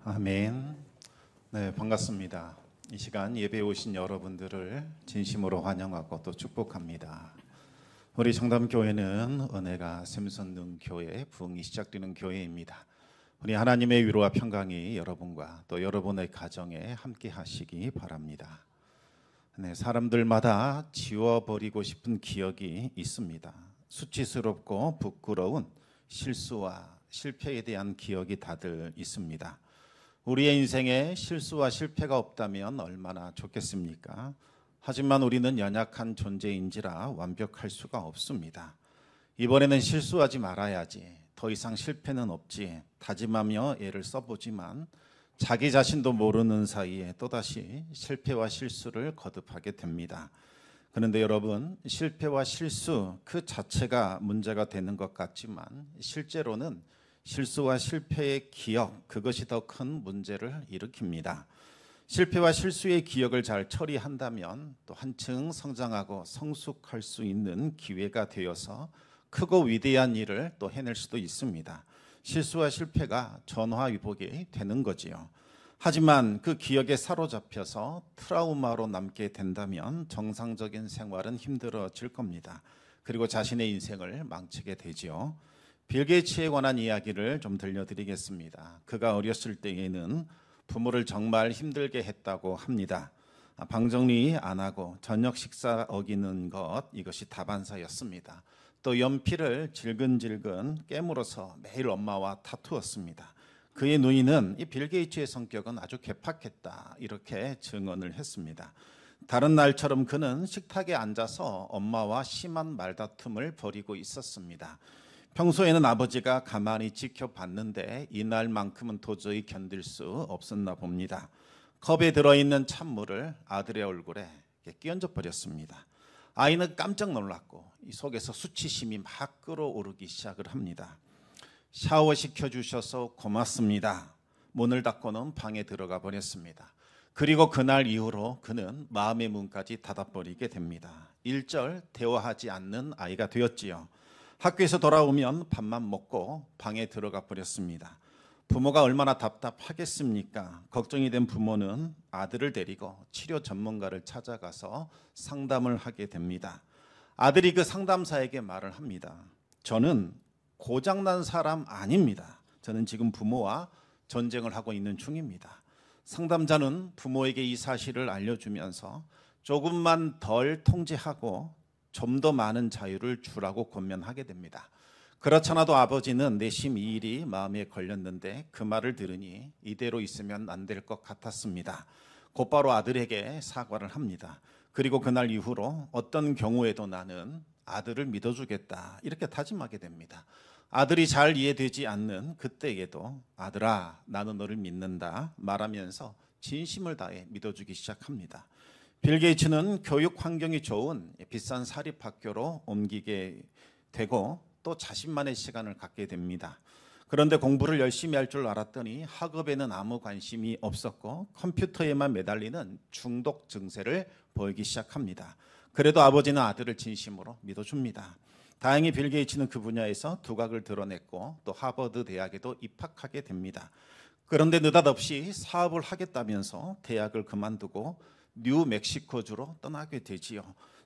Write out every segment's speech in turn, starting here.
아멘. 네, 반갑습니다. 이 시간 예배에 오신 여러분들을 진심으로 환영하고 또 축복합니다. 우리 정담교회는 은혜가 샘솟는 교회, 부흥이 시작되는 교회입니다. 우리 하나님의 위로와 평강이 여러분과 또 여러분의 가정에 함께 하시기 바랍니다. 네, 사람들마다 지워버리고 싶은 기억이 있습니다. 수치스럽고 부끄러운 실수와 실패에 대한 기억이 다들 있습니다. 우리의 인생에 실수와 실패가 없다면 얼마나 좋겠습니까? 하지만 우리는 연약한 존재인지라 완벽할 수가 없습니다. 이번에는 실수하지 말아야지, 더 이상 실패는 없지 다짐하며 애를 써보지만 자기 자신도 모르는 사이에 또다시 실패와 실수를 거듭하게 됩니다. 그런데 여러분, 실패와 실수 그 자체가 문제가 되는 것 같지만 실제로는 실수와 실패의 기억, 그것이 더 큰 문제를 일으킵니다. 실패와 실수의 기억을 잘 처리한다면 또 한층 성장하고 성숙할 수 있는 기회가 되어서 크고 위대한 일을 또 해낼 수도 있습니다. 실수와 실패가 전화위복이 되는 거지요. 하지만 그 기억에 사로잡혀서 트라우마로 남게 된다면 정상적인 생활은 힘들어질 겁니다. 그리고 자신의 인생을 망치게 되지요. 빌 게이츠에 관한 이야기를 좀 들려드리겠습니다. 그가 어렸을 때에는 부모를 정말 힘들게 했다고 합니다. 방 정리 안 하고 저녁 식사 어기는 것, 이것이 다반사였습니다. 또 연필을 질근질근 깨물어서 매일 엄마와 다투었습니다. 그의 누이는 이 빌 게이츠의 성격은 아주 괴팍했다, 이렇게 증언을 했습니다. 다른 날처럼 그는 식탁에 앉아서 엄마와 심한 말다툼을 벌이고 있었습니다. 평소에는 아버지가 가만히 지켜봤는데 이날만큼은 도저히 견딜 수 없었나 봅니다. 컵에 들어있는 찬물을 아들의 얼굴에 끼얹어 버렸습니다. 아이는 깜짝 놀랐고 이 속에서 수치심이 막 끓어오르기 시작을 합니다. 샤워시켜 주셔서 고맙습니다. 문을 닫고는 방에 들어가 버렸습니다. 그리고 그날 이후로 그는 마음의 문까지 닫아버리게 됩니다. 일절 대화하지 않는 아이가 되었지요. 학교에서 돌아오면 밥만 먹고 방에 들어가 버렸습니다. 부모가 얼마나 답답하겠습니까? 걱정이 된 부모는 아들을 데리고 치료 전문가를 찾아가서 상담을 하게 됩니다. 아들이 그 상담사에게 말을 합니다. 저는 고장난 사람 아닙니다. 저는 지금 부모와 전쟁을 하고 있는 중입니다. 상담자는 부모에게 이 사실을 알려주면서 조금만 덜 통제하고 좀 더 많은 자유를 주라고 권면하게 됩니다. 그렇잖아도 아버지는 내심 이 일이 마음에 걸렸는데 그 말을 들으니 이대로 있으면 안 될 것 같았습니다. 곧바로 아들에게 사과를 합니다. 그리고 그날 이후로 어떤 경우에도 나는 아들을 믿어주겠다, 이렇게 다짐하게 됩니다. 아들이 잘 이해되지 않는 그때에도 아들아, 나는 너를 믿는다 말하면서 진심을 다해 믿어주기 시작합니다. 빌 게이츠는 교육 환경이 좋은 비싼 사립학교로 옮기게 되고 또 자신만의 시간을 갖게 됩니다. 그런데 공부를 열심히 할 줄 알았더니 학업에는 아무 관심이 없었고 컴퓨터에만 매달리는 중독 증세를 보이기 시작합니다. 그래도 아버지는 아들을 진심으로 믿어줍니다. 다행히 빌 게이츠는 그 분야에서 두각을 드러냈고 또 하버드 대학에도 입학하게 됩니다. 그런데 느닷없이 사업을 하겠다면서 대학을 그만두고 뉴멕시코주로 떠나게 되지요.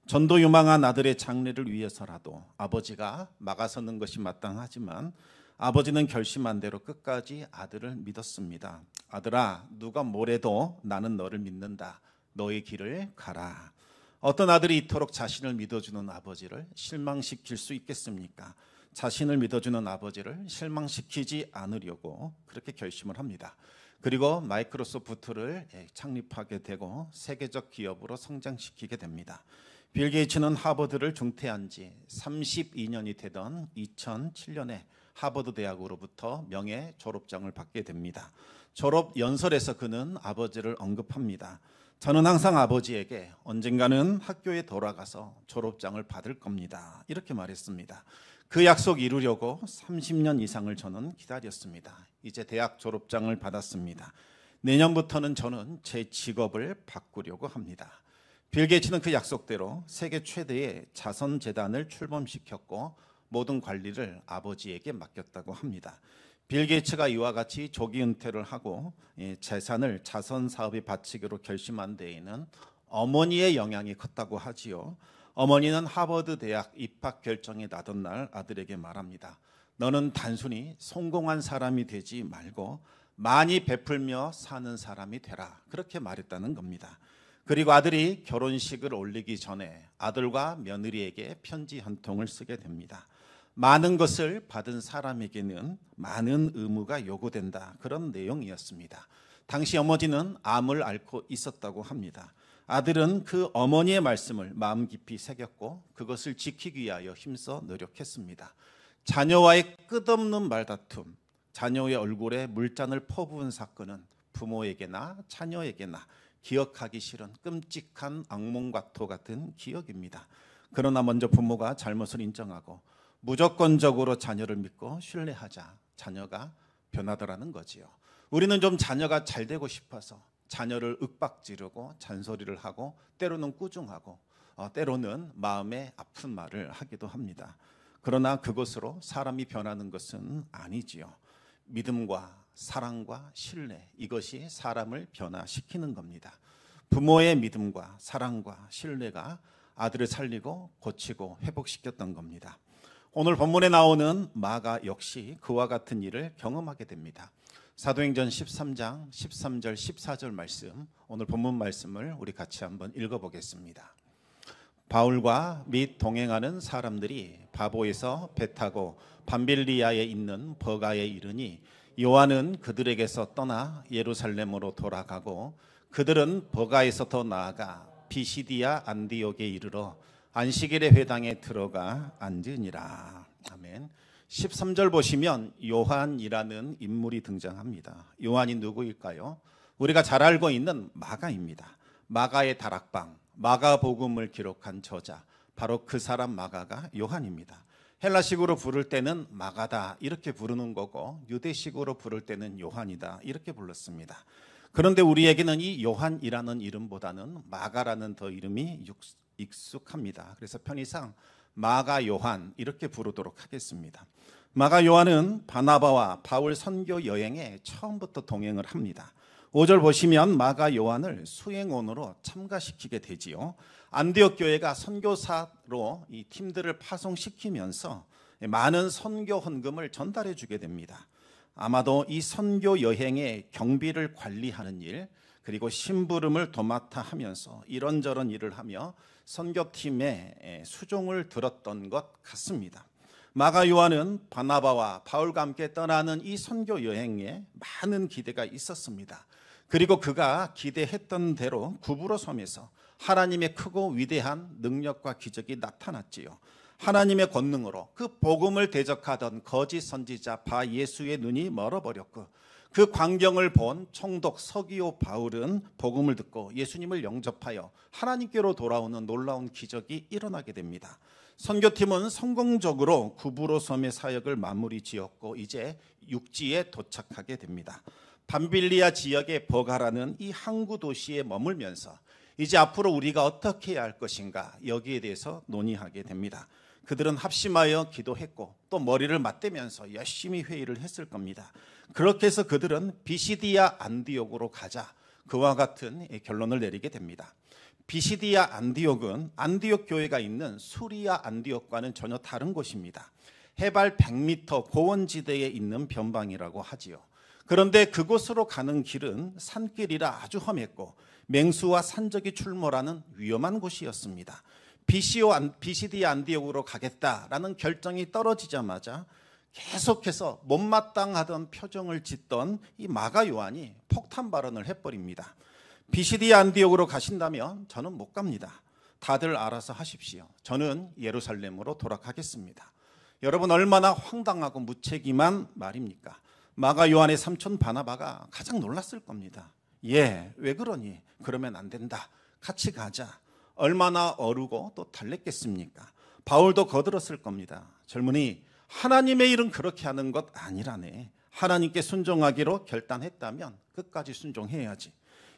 전도 유망한 아들의 장래를 위해서라도 아버지가 막아서는 것이 마땅하지만 아버지는 결심한 대로 끝까지 아들을 믿었습니다. 아들아, 누가 뭐래도 나는 너를 믿는다. 너의 길을 가라. 어떤 아들이 이토록 자신을 믿어주는 아버지를 실망시킬 수 있겠습니까? 자신을 믿어주는 아버지를 실망시키지 않으려고 그렇게 결심을 합니다. 그리고 마이크로소프트를 창립하게 되고 세계적 기업으로 성장시키게 됩니다. 빌 게이츠는 하버드를 중퇴한 지 32년이 되던 2007년에 하버드 대학으로부터 명예 졸업장을 받게 됩니다. 졸업 연설에서 그는 아버지를 언급합니다. 저는 항상 아버지에게 언젠가는 학교에 돌아가서 졸업장을 받을 겁니다, 이렇게 말했습니다. 그 약속 이루려고 30년 이상을 저는 기다렸습니다. 이제 대학 졸업장을 받았습니다. 내년부터는 저는 제 직업을 바꾸려고 합니다. 빌 게이츠는 그 약속대로 세계 최대의 자선재단을 출범시켰고 모든 관리를 아버지에게 맡겼다고 합니다. 빌 게이츠가 이와 같이 조기 은퇴를 하고 재산을 자선 사업에 바치기로 결심한 데에는 어머니의 영향이 컸다고 하지요. 어머니는 하버드 대학 입학 결정이 나던 날 아들에게 말합니다. 너는 단순히 성공한 사람이 되지 말고 많이 베풀며 사는 사람이 되라. 그렇게 말했다는 겁니다. 그리고 아들이 결혼식을 올리기 전에 아들과 며느리에게 편지 한 통을 쓰게 됩니다. 많은 것을 받은 사람에게는 많은 의무가 요구된다. 그런 내용이었습니다. 당시 어머니는 암을 앓고 있었다고 합니다. 아들은 그 어머니의 말씀을 마음 깊이 새겼고 그것을 지키기 위하여 힘써 노력했습니다. 자녀와의 끝없는 말다툼, 자녀의 얼굴에 물잔을 퍼부은 사건은 부모에게나 자녀에게나 기억하기 싫은 끔찍한 악몽과도 같은 기억입니다. 그러나 먼저 부모가 잘못을 인정하고 무조건적으로 자녀를 믿고 신뢰하자 자녀가 변하더라는 거지요. 우리는 좀 자녀가 잘 되고 싶어서 자녀를 윽박지르고 잔소리를 하고 때로는 꾸중하고 때로는 마음에 아픈 말을 하기도 합니다. 그러나 그것으로 사람이 변하는 것은 아니지요. 믿음과 사랑과 신뢰, 이것이 사람을 변화시키는 겁니다. 부모의 믿음과 사랑과 신뢰가 아들을 살리고 고치고 회복시켰던 겁니다. 오늘 본문에 나오는 마가 역시 그와 같은 일을 경험하게 됩니다. 사도행전 13장 13절 14절 말씀, 오늘 본문 말씀을 우리 같이 한번 읽어보겠습니다. 바울과 및 동행하는 사람들이 바보에서 배 타고 밤빌리아에 있는 버가에 이르니 요한은 그들에게서 떠나 예루살렘으로 돌아가고 그들은 버가에서 더 나아가 비시디아 안디옥에 이르러 안식일의 회당에 들어가 앉으니라. 아멘. 13절 보시면 요한이라는 인물이 등장합니다. 요한이 누구일까요? 우리가 잘 알고 있는 마가입니다. 마가의 다락방, 마가복음을 기록한 저자, 바로 그 사람 마가가 요한입니다. 헬라식으로 부를 때는 마가다 이렇게 부르는 거고 유대식으로 부를 때는 요한이다 이렇게 불렀습니다. 그런데 우리에게는 이 요한이라는 이름보다는 마가라는 더 이름이 익숙합니다. 그래서 편의상 마가 요한 이렇게 부르도록 하겠습니다. 마가 요한은 바나바와 바울 선교 여행에 처음부터 동행을 합니다. 5절 보시면 마가 요한을 수행원으로 참가시키게 되지요. 안디옥 교회가 선교사로 이 팀들을 파송시키면서 많은 선교 헌금을 전달해 주게 됩니다. 아마도 이 선교 여행의 경비를 관리하는 일, 그리고 심부름을 도맡아 하면서 이런저런 일을 하며 선교팀의 수종을 들었던 것 같습니다. 마가 요한은 바나바와 바울과 함께 떠나는 이 선교 여행에 많은 기대가 있었습니다. 그리고 그가 기대했던 대로 구부로 섬에서 하나님의 크고 위대한 능력과 기적이 나타났지요. 하나님의 권능으로 그 복음을 대적하던 거짓 선지자 바 예수의 눈이 멀어버렸고 그 광경을 본 총독 서기오 바울은 복음을 듣고 예수님을 영접하여 하나님께로 돌아오는 놀라운 기적이 일어나게 됩니다. 선교팀은 성공적으로 구부로 섬의 사역을 마무리 지었고 이제 육지에 도착하게 됩니다. 밤빌리아 지역의 버가라는 이 항구 도시에 머물면서 이제 앞으로 우리가 어떻게 해야 할 것인가 여기에 대해서 논의하게 됩니다. 그들은 합심하여 기도했고 또 머리를 맞대면서 열심히 회의를 했을 겁니다. 그렇게 해서 그들은 비시디아 안디옥으로 가자 그와 같은 결론을 내리게 됩니다. 비시디아 안디옥은 안디옥 교회가 있는 수리아 안디옥과는 전혀 다른 곳입니다. 해발 100m 고원지대에 있는 변방이라고 하지요. 그런데 그곳으로 가는 길은 산길이라 아주 험했고 맹수와 산적이 출몰하는 위험한 곳이었습니다. 비시디아 안디옥으로 가겠다라는 결정이 떨어지자마자 계속해서 못마땅하던 표정을 짓던 이 마가 요한이 폭탄 발언을 해버립니다. 비시디아 안디옥으로 가신다면 저는 못 갑니다. 다들 알아서 하십시오. 저는 예루살렘으로 돌아가겠습니다. 여러분 얼마나 황당하고 무책임한 말입니까? 마가 요한의 삼촌 바나바가 가장 놀랐을 겁니다. 왜 그러니? 그러면 안 된다. 같이 가자. 얼마나 어르고 또 달랬겠습니까? 바울도 거들었을 겁니다. 젊은이, 하나님의 일은 그렇게 하는 것 아니라네. 하나님께 순종하기로 결단했다면 끝까지 순종해야지.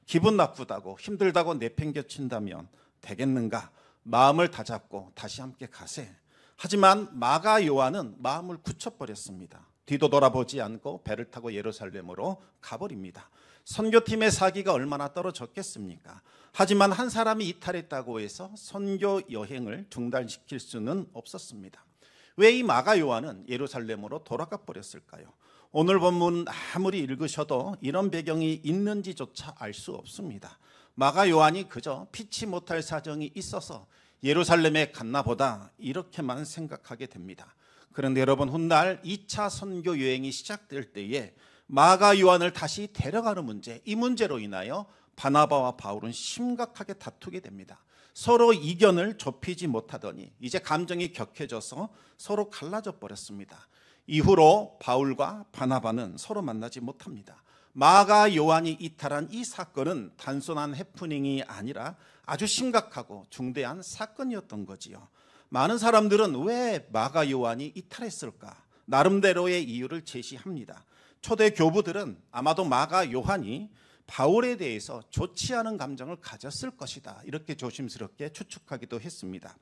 기분 나쁘다고 힘들다고 내팽겨친다면 되겠는가? 마음을 다잡고 다시 함께 가세. 하지만 마가 요한은 마음을 굳혀버렸습니다. 뒤도 돌아보지 않고 배를 타고 예루살렘으로 가버립니다. 선교팀의 사기가 얼마나 떨어졌겠습니까? 하지만 한 사람이 이탈했다고 해서 선교 여행을 중단시킬 수는 없었습니다. 왜 이 마가 요한은 예루살렘으로 돌아가 버렸을까요? 오늘 본문 아무리 읽으셔도 이런 배경이 있는지조차 알 수 없습니다. 마가 요한이 그저 피치 못할 사정이 있어서 예루살렘에 갔나 보다 이렇게만 생각하게 됩니다. 그런데 여러분, 훗날 2차 선교 여행이 시작될 때에 마가 요한을 다시 데려가는 문제, 이 문제로 인하여 바나바와 바울은 심각하게 다투게 됩니다. 서로 이견을 좁히지 못하더니 이제 감정이 격해져서 서로 갈라져 버렸습니다. 이후로 바울과 바나바는 서로 만나지 못합니다. 마가 요한이 이탈한 이 사건은 단순한 해프닝이 아니라 아주 심각하고 중대한 사건이었던 거지요. 많은 사람들은 왜 마가 요한이 이탈했을까? 나름대로의 이유를 제시합니다. 초대 교부들은 아마도 마가 요한이 바울에 대해서 좋지 않은 감정을 가졌을 것이다, 이렇게 조심스럽게 추측하기도 했습니다.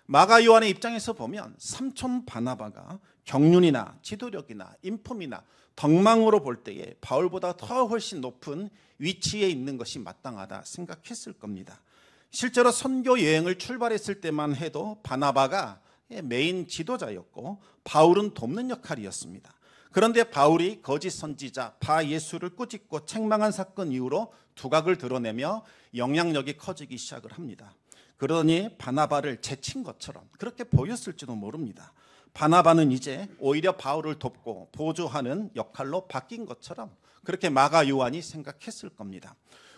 마가 요한의 입장에서 보면 삼촌 바나바가 경륜이나 지도력이나 인품이나 덕망으로 볼 때에 바울보다 더 훨씬 높은 위치에 있는 것이 마땅하다 생각했을 겁니다. 실제로 선교 여행을 출발했을 때만 해도 바나바가 메인 지도자였고 바울은 돕는 역할이었습니다. 그런데 바울이 거짓 선지자 바 예수를 꾸짖고 책망한 사건 이후로 두각을 드러내며 영향력이 커지기 시작을 합니다. 그러더니 바나바를 제친 것처럼 그렇게 보였을지도 모릅니다. 바나바는 이제 오히려 바울을 돕고 보조하는 역할로 바뀐 것처럼 그렇게 마가 요한이 생각했을 겁니다.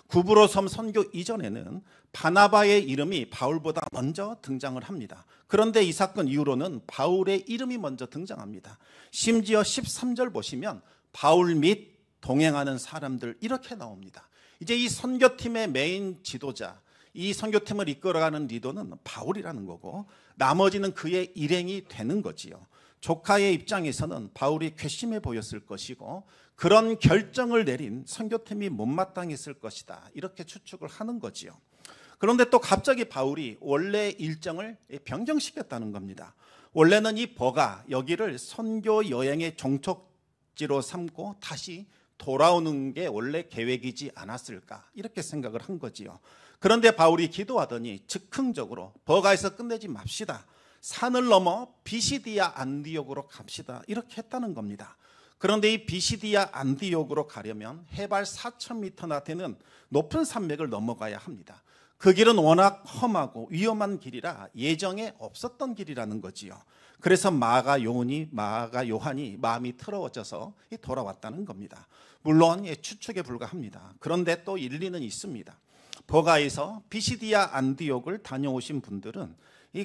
구브로 섬 선교 이전에는 바나바의 이름이 바울보다 먼저 등장을 합니다. 그런데 이 사건 이후로는 바울의 이름이 먼저 등장합니다. 심지어 13절 보시면 바울 및 동행하는 사람들 이렇게 나옵니다. 이제 이 선교팀의 메인 지도자, 이 선교팀을 이끌어가는 리더는 바울이라는 거고 나머지는 그의 일행이 되는 거지요. 조카의 입장에서는 바울이 괘씸해 보였을 것이고 그런 결정을 내린 선교팀이 못마땅했을 것이다, 이렇게 추측을 하는 거지요. 그런데 또 갑자기 바울이 원래 일정을 변경시켰다는 겁니다. 원래는 이 버가 여기를 선교 여행의 종촉지로 삼고 다시 돌아오는 게 원래 계획이지 않았을까, 이렇게 생각을 한 거지요. 그런데 바울이 기도하더니 즉흥적으로 버가에서 끝내지 맙시다, 산을 넘어 비시디아 안디옥으로 갑시다, 이렇게 했다는 겁니다. 그런데 이 비시디아 안디옥으로 가려면 해발 4,000m나 되는 높은 산맥을 넘어가야 합니다. 그 길은 워낙 험하고 위험한 길이라 예정에 없었던 길이라는 거지요. 그래서 마가 요한이 마음이 틀어져서 돌아왔다는 겁니다. 물론 추측에 불과합니다. 그런데 또 일리는 있습니다. 버가에서 비시디아 안디옥을 다녀오신 분들은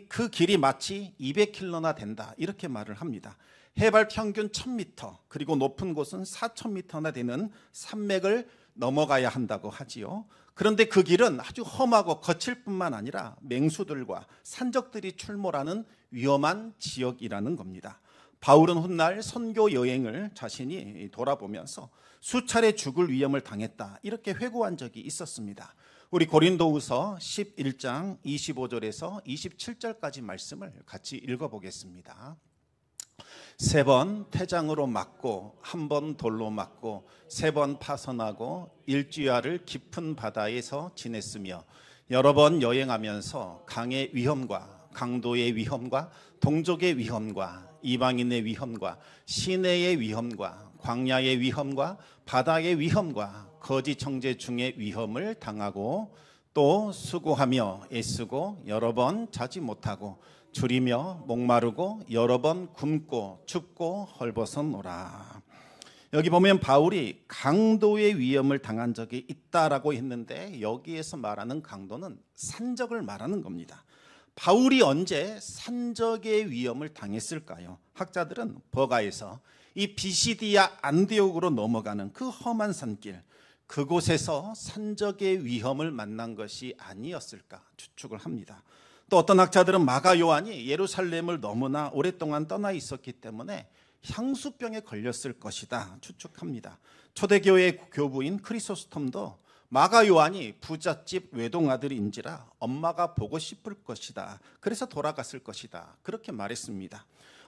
그 길이 마치 200km나 된다, 이렇게 말을 합니다. 해발 평균 1000m 그리고 높은 곳은 4000m나 되는 산맥을 넘어가야 한다고 하지요. 그런데 그 길은 아주 험하고 거칠 뿐만 아니라 맹수들과 산적들이 출몰하는 위험한 지역이라는 겁니다. 바울은 훗날 선교 여행을 자신이 돌아보면서 수차례 죽을 위험을 당했다, 이렇게 회고한 적이 있었습니다. 우리 고린도후서 11장 25절에서 27절까지 말씀을 같이 읽어보겠습니다. 3번 태장으로 맞고 1번 돌로 맞고 3번 파선하고 일주야를 깊은 바다에서 지냈으며 여러 번 여행하면서 강의 위험과 강도의 위험과 동족의 위험과 이방인의 위험과 시내의 위험과 광야의 위험과 바다의 위험과 거짓 형제 중의 위험을 당하고 또 수고하며 애쓰고 여러 번 자지 못하고 줄이며 목마르고 여러 번 굶고 춥고 헐벗어노라. 여기 보면 바울이 강도의 위험을 당한 적이 있다라고 했는데 여기에서 말하는 강도는 산적을 말하는 겁니다. 바울이 언제 산적의 위험을 당했을까요? 학자들은 버가에서 이 비시디아 안디옥으로 넘어가는 그 험한 산길, 그곳에서 산적의 위험을 만난 것이 아니었을까 추측을 합니다. 또 어떤 학자들은 마가 요한이 예루살렘을 너무나 오랫동안 떠나 있었기 때문에 향수병에 걸렸을 것이다 추측합니다. 초대교회 교부인 크리소스톰도 마가 요한이 부잣집 외동아들인지라 엄마가 보고 싶을 것이다, 그래서 돌아갔을 것이다, 그렇게 말했습니다.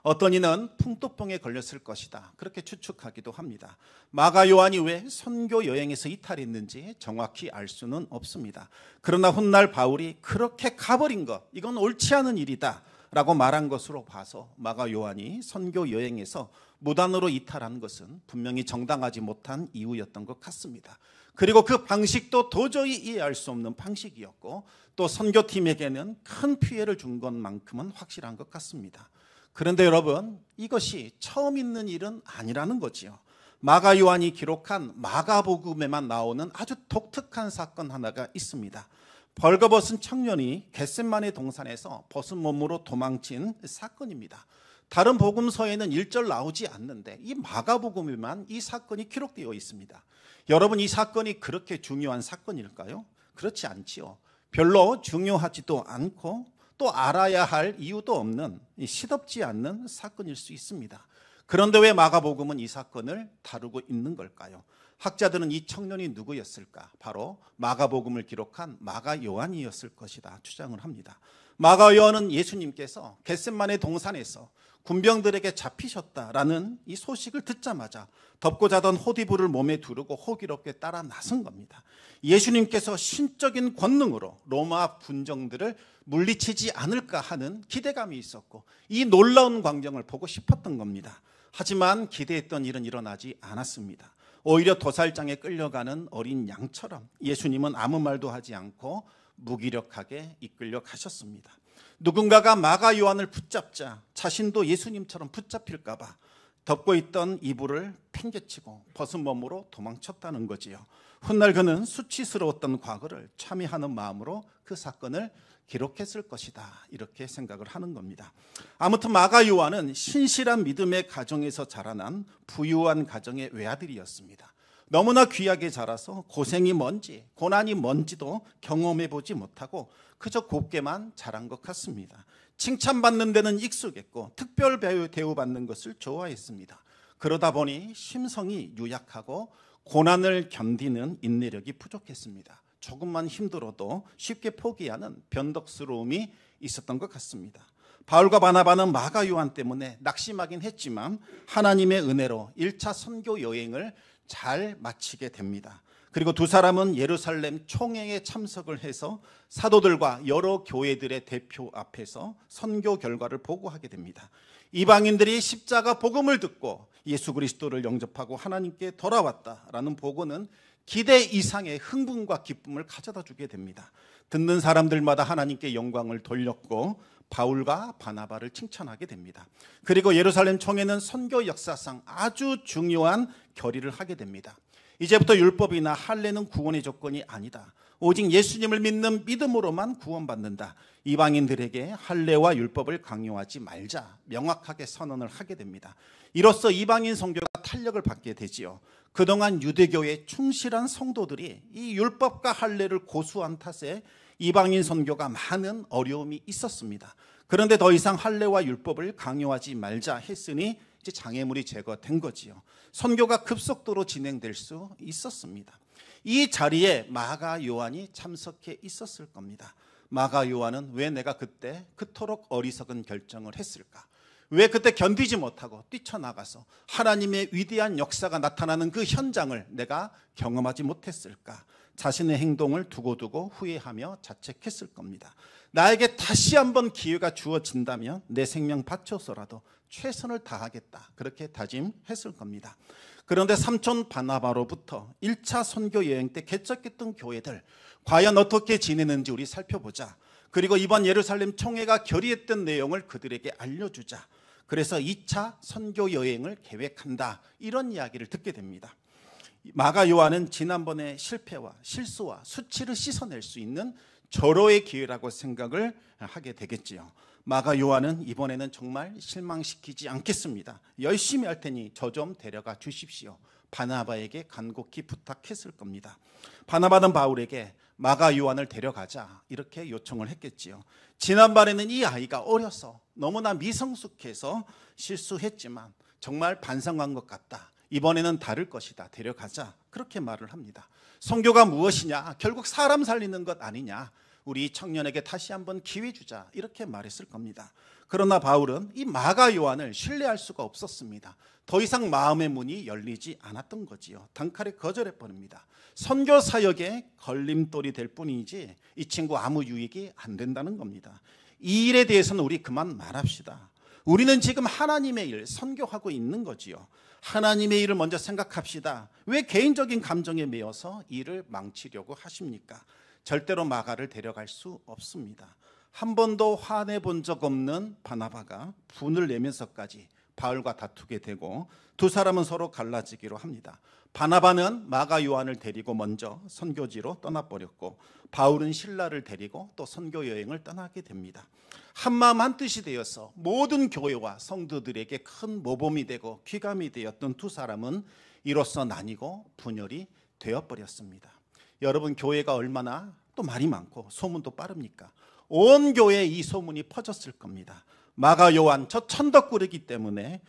어떤 이는 풍토병에 걸렸을 것이다, 그렇게 추측하기도 합니다. 마가 요한이 왜 선교 여행에서 이탈했는지 정확히 알 수는 없습니다. 그러나 훗날 바울이 그렇게 가버린 것, 이건 옳지 않은 일이다 라고 말한 것으로 봐서 마가 요한이 선교 여행에서 무단으로 이탈한 것은 분명히 정당하지 못한 이유였던 것 같습니다. 그리고 그 방식도 도저히 이해할 수 없는 방식이었고, 또 선교팀에게는 큰 피해를 준 것만큼은 확실한 것 같습니다. 그런데 여러분, 이것이 처음 있는 일은 아니라는 거지요. 마가 요한이 기록한 마가복음에만 나오는 아주 독특한 사건 하나가 있습니다. 벌거벗은 청년이 겟셋마네 동산에서 벗은 몸으로 도망친 사건입니다. 다른 복음서에는 1절 나오지 않는데 이 마가복음에만 이 사건이 기록되어 있습니다. 여러분, 이 사건이 그렇게 중요한 사건일까요? 그렇지 않지요. 별로 중요하지도 않고 또 알아야 할 이유도 없는 시덥지 않는 사건일 수 있습니다. 그런데 왜 마가복음은 이 사건을 다루고 있는 걸까요? 학자들은 이 청년이 누구였을까? 바로 마가복음을 기록한 마가 요한이었을 것이다 주장을 합니다. 마가 요한은 예수님께서 겟셋마네 동산에서 군병들에게 잡히셨다라는 이 소식을 듣자마자 덮고 자던 호디부를 몸에 두르고 호기롭게 따라 나선 겁니다. 예수님께서 신적인 권능으로 로마 군정들을 물리치지 않을까 하는 기대감이 있었고, 이 놀라운 광경을 보고 싶었던 겁니다. 하지만 기대했던 일은 일어나지 않았습니다. 오히려 도살장에 끌려가는 어린 양처럼 예수님은 아무 말도 하지 않고 무기력하게 이끌려 가셨습니다. 누군가가 마가 요한을 붙잡자 자신도 예수님처럼 붙잡힐까 봐 덮고 있던 이불을 팽개치고 벗은 몸으로 도망쳤다는 거지요. 훗날 그는 수치스러웠던 과거를 참회하는 마음으로 그 사건을 기록했을 것이다, 이렇게 생각을 하는 겁니다. 아무튼 마가 요한은 신실한 믿음의 가정에서 자라난 부유한 가정의 외아들이었습니다. 너무나 귀하게 자라서 고생이 뭔지 고난이 뭔지도 경험해 보지 못하고 그저 곱게만 자란 것 같습니다. 칭찬받는 데는 익숙했고 특별 대우받는 것을 좋아했습니다. 그러다 보니 심성이 유약하고 고난을 견디는 인내력이 부족했습니다. 조금만 힘들어도 쉽게 포기하는 변덕스러움이 있었던 것 같습니다. 바울과 바나바는 마가 요한 때문에 낙심하긴 했지만 하나님의 은혜로 1차 선교 여행을 잘 마치게 됩니다. 그리고 두 사람은 예루살렘 총회에 참석을 해서 사도들과 여러 교회들의 대표 앞에서 선교 결과를 보고하게 됩니다. 이방인들이 십자가 복음을 듣고 예수 그리스도를 영접하고 하나님께 돌아왔다라는 보고는 기대 이상의 흥분과 기쁨을 가져다 주게 됩니다. 듣는 사람들마다 하나님께 영광을 돌렸고 바울과 바나바를 칭찬하게 됩니다. 그리고 예루살렘 총회는 선교 역사상 아주 중요한 결의를 하게 됩니다. 이제부터 율법이나 할례는 구원의 조건이 아니다. 오직 예수님을 믿는 믿음으로만 구원받는다. 이방인들에게 할례와 율법을 강요하지 말자, 명확하게 선언을 하게 됩니다. 이로써 이방인 선교가 탄력을 받게 되지요. 그동안 유대교의 충실한 성도들이 이 율법과 할례를 고수한 탓에 이방인 선교가 많은 어려움이 있었습니다. 그런데 더 이상 할례와 율법을 강요하지 말자 했으니 이제 장애물이 제거된 거지요. 선교가 급속도로 진행될 수 있었습니다. 이 자리에 마가 요한이 참석해 있었을 겁니다. 마가 요한은 왜 내가 그때 그토록 어리석은 결정을 했을까? 왜 그때 견디지 못하고 뛰쳐나가서 하나님의 위대한 역사가 나타나는 그 현장을 내가 경험하지 못했을까? 자신의 행동을 두고두고 후회하며 자책했을 겁니다. 나에게 다시 한번 기회가 주어진다면 내 생명 바쳐서라도 최선을 다하겠다, 그렇게 다짐했을 겁니다. 그런데 삼촌 바나바로부터 1차 선교 여행 때 개척했던 교회들 과연 어떻게 지내는지 우리 살펴보자. 그리고 이번 예루살렘 총회가 결의했던 내용을 그들에게 알려주자. 그래서 2차 선교 여행을 계획한다, 이런 이야기를 듣게 됩니다. 마가 요한은 지난번의 실패와 실수와 수치를 씻어낼 수 있는 절호의 기회라고 생각을 하게 되겠지요. 마가 요한은 이번에는 정말 실망시키지 않겠습니다. 열심히 할 테니 저 좀 데려가 주십시오. 바나바에게 간곡히 부탁했을 겁니다. 바나바는 바울에게 마가 요한을 데려가자, 이렇게 요청을 했겠지요. 지난번에는 이 아이가 어려서 너무나 미성숙해서 실수했지만 정말 반성한 것 같다. 이번에는 다를 것이다. 데려가자. 그렇게 말을 합니다. 선교가 무엇이냐? 결국 사람 살리는 것 아니냐? 우리 청년에게 다시 한번 기회 주자. 이렇게 말했을 겁니다. 그러나 바울은 이 마가 요한을 신뢰할 수가 없었습니다. 더 이상 마음의 문이 열리지 않았던 거지요. 단칼에 거절해 버립니다. 선교 사역에 걸림돌이 될 뿐이지 이 친구 아무 유익이 안 된다는 겁니다. 이 일에 대해서는 우리 그만 말합시다. 우리는 지금 하나님의 일 선교하고 있는 거지요. 하나님의 일을 먼저 생각합시다. 왜 개인적인 감정에 매여서 일을 망치려고 하십니까? 절대로 마가를 데려갈 수 없습니다. 한 번도 화내본 적 없는 바나바가 분을 내면서까지 바울과 다투게 되고 두 사람은 서로 갈라지기로 합니다. 바나바는 마가 요한을 데리고 먼저 선교지로 떠나버렸고 바울은 실라를 데리고 또 선교 여행을 떠나게 됩니다. 한마음 한뜻이 되어서 모든 교회와 성도들에게 큰 모범이 되고 귀감이 되었던 두 사람은 이로써 나뉘고 분열이 되어버렸습니다. 여러분, 교회가 얼마나 또 말이 많고 소문도 빠릅니까? 온 교회에 이 소문이 퍼졌을 겁니다. 마가 요한 저 천덕꾸러기 때문에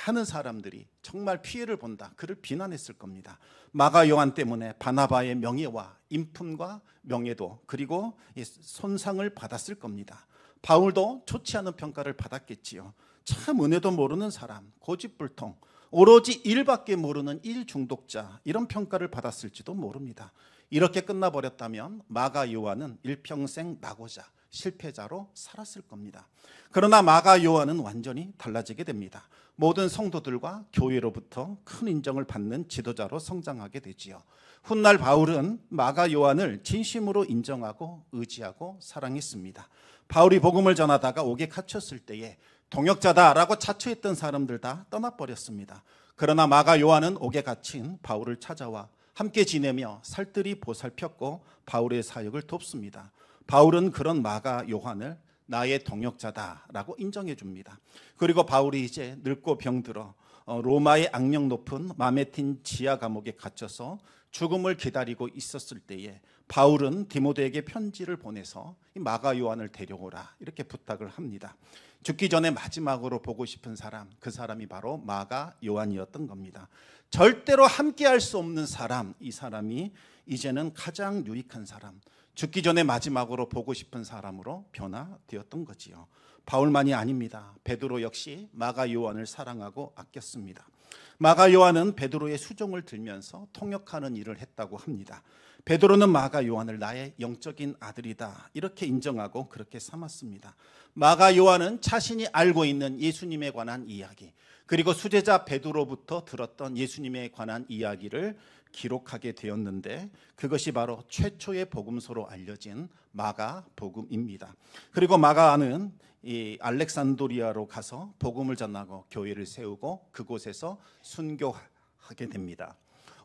많은 사람들이 정말 피해를 본다, 그를 비난했을 겁니다. 마가 요한 때문에 바나바의 명예와 인품과 명예도 그리고 손상을 받았을 겁니다. 바울도 좋지 않은 평가를 받았겠지요. 참 은혜도 모르는 사람, 고집불통, 오로지 일밖에 모르는 일 중독자, 이런 평가를 받았을지도 모릅니다. 이렇게 끝나버렸다면 마가 요한은 일평생 낙오자, 실패자로 살았을 겁니다. 그러나 마가 요한은 완전히 달라지게 됩니다. 모든 성도들과 교회로부터 큰 인정을 받는 지도자로 성장하게 되지요. 훗날 바울은 마가 요한을 진심으로 인정하고 의지하고 사랑했습니다. 바울이 복음을 전하다가 옥에 갇혔을 때에 동역자다라고 자처했던 사람들 다 떠나버렸습니다. 그러나 마가 요한은 옥에 갇힌 바울을 찾아와 함께 지내며 살뜰히 보살폈고 바울의 사역을 돕습니다. 바울은 그런 마가 요한을 나의 동역자다라고 인정해 줍니다. 그리고 바울이 이제 늙고 병들어 로마의 악명 높은 마메틴 지하 감옥에 갇혀서 죽음을 기다리고 있었을 때에 바울은 디모데에게 편지를 보내서 이 마가 요한을 데려오라 이렇게 부탁을 합니다. 죽기 전에 마지막으로 보고 싶은 사람, 그 사람이 바로 마가 요한이었던 겁니다. 절대로 함께할 수 없는 사람, 이 사람이 이제는 가장 유익한 사람, 죽기 전에 마지막으로 보고 싶은 사람으로 변화되었던 거지요. 바울만이 아닙니다. 베드로 역시 마가 요한을 사랑하고 아꼈습니다. 마가 요한은 베드로의 수종을 들면서 통역하는 일을 했다고 합니다. 베드로는 마가 요한을 나의 영적인 아들이다 이렇게 인정하고 그렇게 삼았습니다. 마가 요한은 자신이 알고 있는 예수님에 관한 이야기, 그리고 수제자 베드로부터 들었던 예수님에 관한 이야기를 기록하게 되었는데 그것이 바로 최초의 복음서로 알려진 마가 복음입니다. 그리고 마가는 이 알렉산드리아로 가서 복음을 전하고 교회를 세우고 그곳에서 순교하게 됩니다.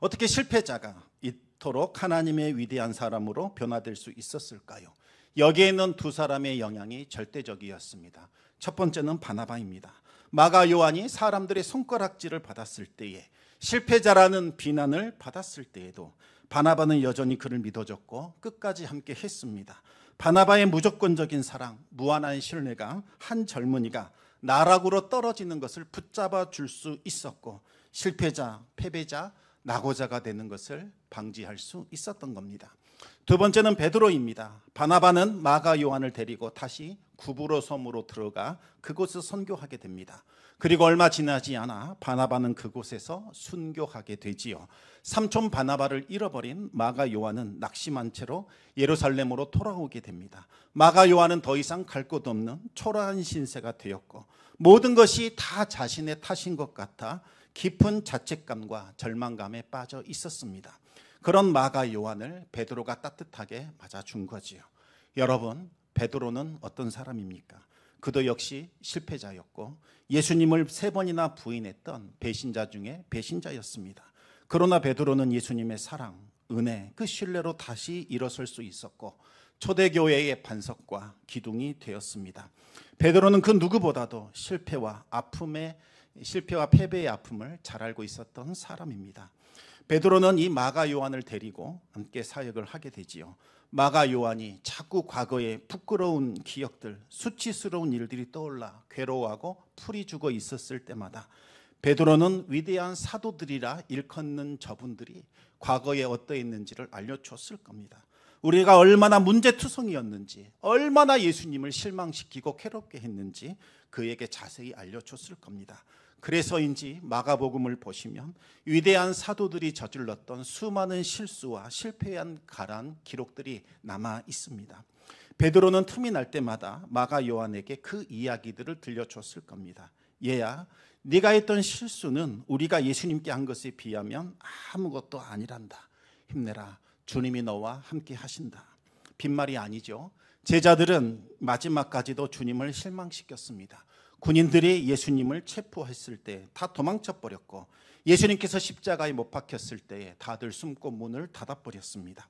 어떻게 실패자가 이토록 하나님의 위대한 사람으로 변화될 수 있었을까요? 여기에는 두 사람의 영향이 절대적이었습니다. 첫 번째는 바나바입니다. 마가 요한이 사람들의 손가락질을 받았을 때에, 실패자라는 비난을 받았을 때에도 바나바는 여전히 그를 믿어줬고 끝까지 함께 했습니다. 바나바의 무조건적인 사랑, 무한한 신뢰가 한 젊은이가 나락으로 떨어지는 것을 붙잡아 줄 수 있었고 실패자, 패배자, 낙오자가 되는 것을 방지할 수 있었던 겁니다. 두 번째는 베드로입니다. 바나바는 마가 요한을 데리고 다시 구브로 섬으로 들어가 그곳을 선교하게 됩니다. 그리고 얼마 지나지 않아 바나바는 그곳에서 순교하게 되지요. 삼촌 바나바를 잃어버린 마가 요한은 낙심한 채로 예루살렘으로 돌아오게 됩니다. 마가 요한은 더 이상 갈 곳 없는 초라한 신세가 되었고 모든 것이 다 자신의 탓인 것 같아 깊은 자책감과 절망감에 빠져 있었습니다. 그런 마가 요한을 베드로가 따뜻하게 맞아준 거지요. 여러분, 베드로는 어떤 사람입니까? 그도 역시 실패자였고 예수님을 3번이나 부인했던 배신자 중에 배신자였습니다. 그러나 베드로는 예수님의 사랑, 은혜, 그 신뢰로 다시 일어설 수 있었고 초대교회의 반석과 기둥이 되었습니다. 베드로는 그 누구보다도 실패와 패배의 아픔을 잘 알고 있었던 사람입니다. 베드로는 이 마가 요한을 데리고 함께 사역을 하게 되지요. 마가 요한이 자꾸 과거의 부끄러운 기억들, 수치스러운 일들이 떠올라 괴로워하고 풀이 죽어 있었을 때마다 베드로는 위대한 사도들이라 일컫는 저분들이 과거에 어떠했는지를 알려줬을 겁니다. 우리가 얼마나 문제투성이었는지, 얼마나 예수님을 실망시키고 괴롭게 했는지 그에게 자세히 알려줬을 겁니다. 그래서인지 마가복음을 보시면 위대한 사도들이 저질렀던 수많은 실수와 실패한 가란 기록들이 남아 있습니다. 베드로는 틈이 날 때마다 마가 요한에게 그 이야기들을 들려줬을 겁니다. 얘야, 네가 했던 실수는 우리가 예수님께 한 것에 비하면 아무것도 아니란다. 힘내라. 주님이 너와 함께 하신다. 빈말이 아니죠. 제자들은 마지막까지도 주님을 실망시켰습니다. 군인들이 예수님을 체포했을 때 다 도망쳐 버렸고, 예수님께서 십자가에 못 박혔을 때 다들 숨고 문을 닫아버렸습니다.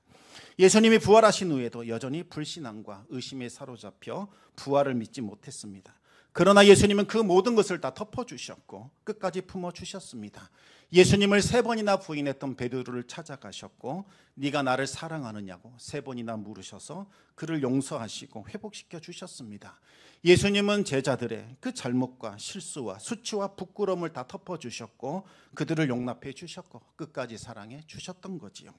예수님이 부활하신 후에도 여전히 불신앙과 의심에 사로잡혀 부활을 믿지 못했습니다. 그러나 예수님은 그 모든 것을 다 덮어주셨고 끝까지 품어주셨습니다. 예수님을 3번이나 부인했던 베드로를 찾아가셨고 네가 나를 사랑하느냐고 3번이나 물으셔서 그를 용서하시고 회복시켜 주셨습니다. 예수님은 제자들의 그 잘못과 실수와 수치와 부끄러움을 다 덮어주셨고 그들을 용납해 주셨고 끝까지 사랑해 주셨던 거지요.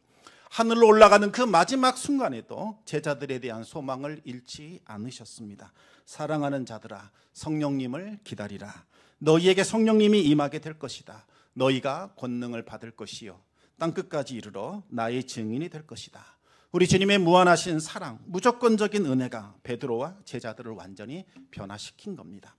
하늘로 올라가는 그 마지막 순간에도 제자들에 대한 소망을 잃지 않으셨습니다. 사랑하는 자들아, 성령님을 기다리라. 너희에게 성령님이 임하게 될 것이다. 너희가 권능을 받을 것이요 땅끝까지 이르러 나의 증인이 될 것이다. 우리 주님의 무한하신 사랑, 무조건적인 은혜가 베드로와 제자들을 완전히 변화시킨 겁니다.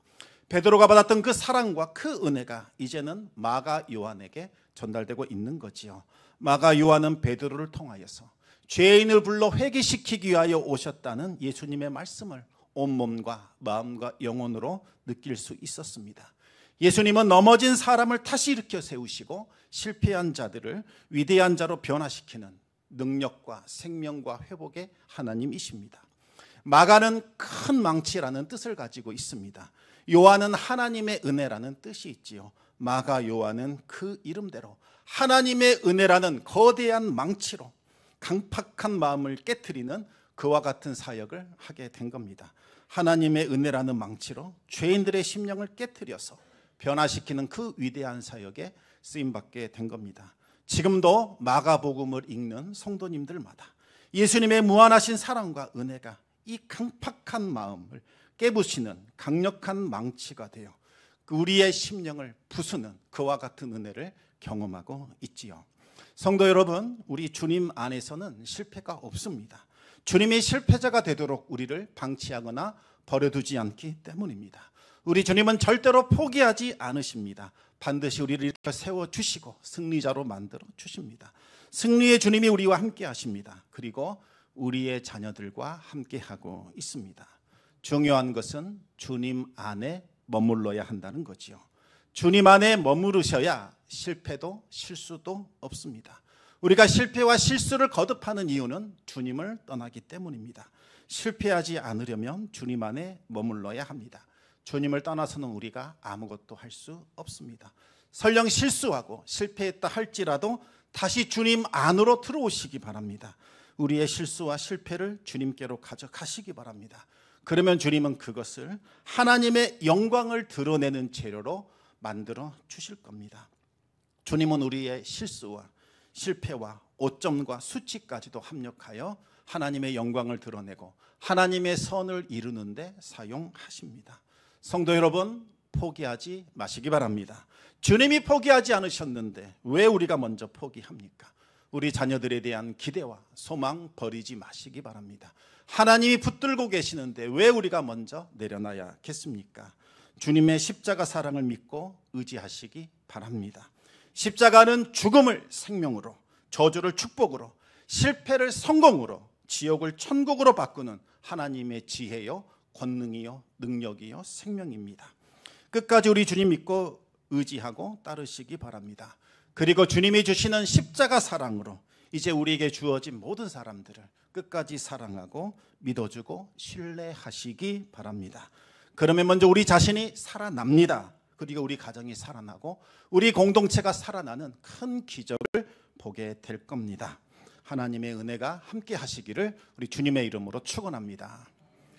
베드로가 받았던 그 사랑과 그 은혜가 이제는 마가 요한에게 전달되고 있는 거지요. 마가 요한은 베드로를 통하여서 죄인을 불러 회개시키기 위하여 오셨다는 예수님의 말씀을 온몸과 마음과 영혼으로 느낄 수 있었습니다. 예수님은 넘어진 사람을 다시 일으켜 세우시고 실패한 자들을 위대한 자로 변화시키는 능력과 생명과 회복의 하나님이십니다. 마가는 큰 망치라는 뜻을 가지고 있습니다. 요한은 하나님의 은혜라는 뜻이 있지요. 마가 요한은 그 이름대로 하나님의 은혜라는 거대한 망치로 강팍한 마음을 깨트리는 그와 같은 사역을 하게 된 겁니다. 하나님의 은혜라는 망치로 죄인들의 심령을 깨트려서 변화시키는 그 위대한 사역에 쓰임받게 된 겁니다. 지금도 마가복음을 읽는 성도님들마다 예수님의 무한하신 사랑과 은혜가 이 강팍한 마음을 깨부시는 강력한 망치가 되어 우리의 심령을 부수는 그와 같은 은혜를 경험하고 있지요. 성도 여러분, 우리 주님 안에서는 실패가 없습니다. 주님이 실패자가 되도록 우리를 방치하거나 버려두지 않기 때문입니다. 우리 주님은 절대로 포기하지 않으십니다. 반드시 우리를 이렇게 세워주시고 승리자로 만들어 주십니다. 승리의 주님이 우리와 함께 하십니다. 그리고 우리의 자녀들과 함께 하고 있습니다. 중요한 것은 주님 안에 머물러야 한다는 거지요. 주님 안에 머무르셔야 실패도 실수도 없습니다. 우리가 실패와 실수를 거듭하는 이유는 주님을 떠나기 때문입니다. 실패하지 않으려면 주님 안에 머물러야 합니다. 주님을 떠나서는 우리가 아무것도 할 수 없습니다. 설령 실수하고 실패했다 할지라도 다시 주님 안으로 들어오시기 바랍니다. 우리의 실수와 실패를 주님께로 가져가시기 바랍니다. 그러면 주님은 그것을 하나님의 영광을 드러내는 재료로 만들어 주실 겁니다. 주님은 우리의 실수와 실패와 오점과 수치까지도 합력하여 하나님의 영광을 드러내고 하나님의 선을 이루는 데 사용하십니다. 성도 여러분, 포기하지 마시기 바랍니다. 주님이 포기하지 않으셨는데 왜 우리가 먼저 포기합니까? 우리 자녀들에 대한 기대와 소망 버리지 마시기 바랍니다. 하나님이 붙들고 계시는데 왜 우리가 먼저 내려놔야겠습니까? 주님의 십자가 사랑을 믿고 의지하시기 바랍니다. 십자가는 죽음을 생명으로, 저주를 축복으로, 실패를 성공으로, 지옥을 천국으로 바꾸는 하나님의 지혜요, 권능이요, 능력이요, 생명입니다. 끝까지 우리 주님 믿고 의지하고 따르시기 바랍니다. 그리고 주님이 주시는 십자가 사랑으로 이제 우리에게 주어진 모든 사람들을 끝까지 사랑하고 믿어주고 신뢰하시기 바랍니다. 그러면 먼저 우리 자신이 살아납니다. 그리고 우리 가정이 살아나고 우리 공동체가 살아나는 큰 기적을 보게 될 겁니다. 하나님의 은혜가 함께 하시기를 우리 주님의 이름으로 축원합니다.